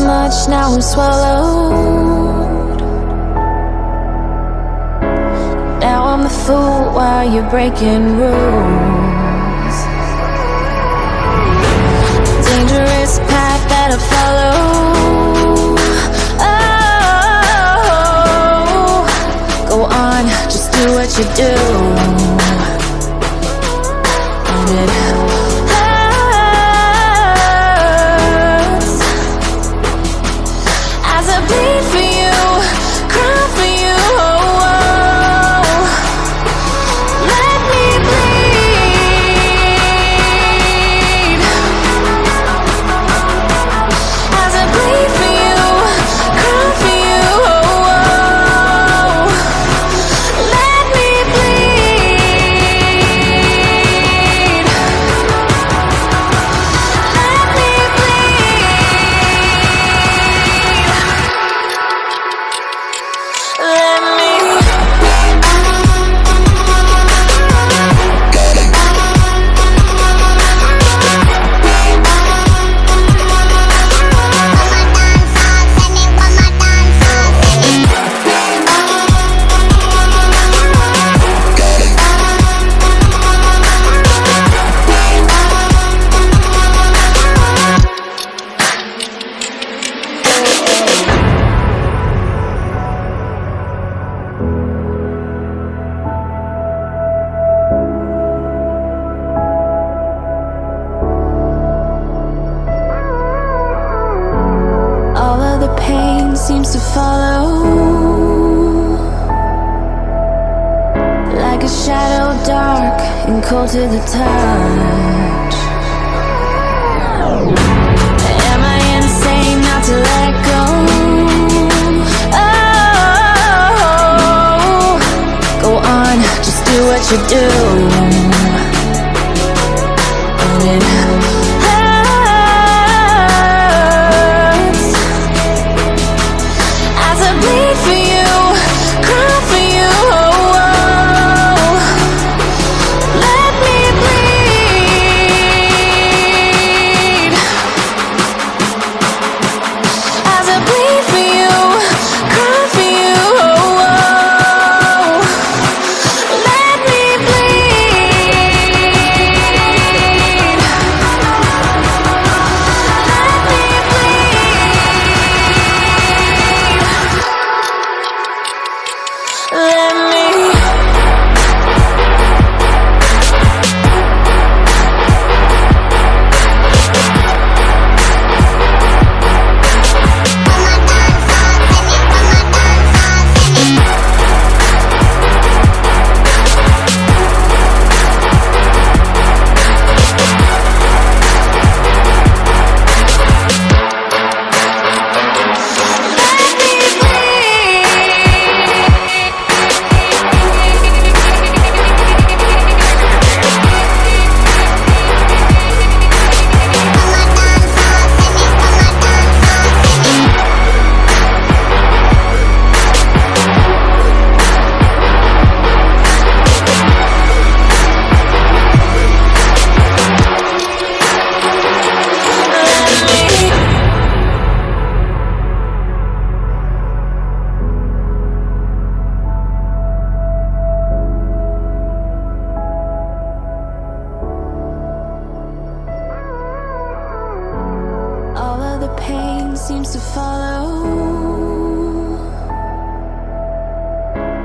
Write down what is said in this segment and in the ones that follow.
much, now I'm swallowed. Now I'm the fool while you're breaking rules. Dangerous path that I follow. Oh, go on, just do what you do. And it hurts as I bleed for you, cry for you. Oh, let me bleed as I bleed for you, cry for you. Oh, let me bleed. Let me bleed. Let me. All of the pain seems to follow, like a shadow dark and cold to the touch. Am I insane not to let go? Oh, go on, just do what you do. And it hurts as I bleed for you, cry for you. Oh, let me bleed as I bleed for you, cry for you. Oh, let me bleed. Let me bleed. Let me. All of the pain seems to follow,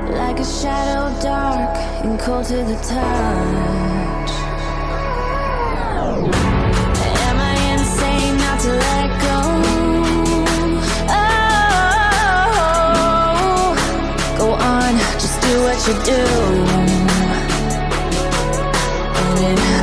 like a shadow dark and cold to the touch. Am I insane not to let go? Oh, go on, just do what you do. And it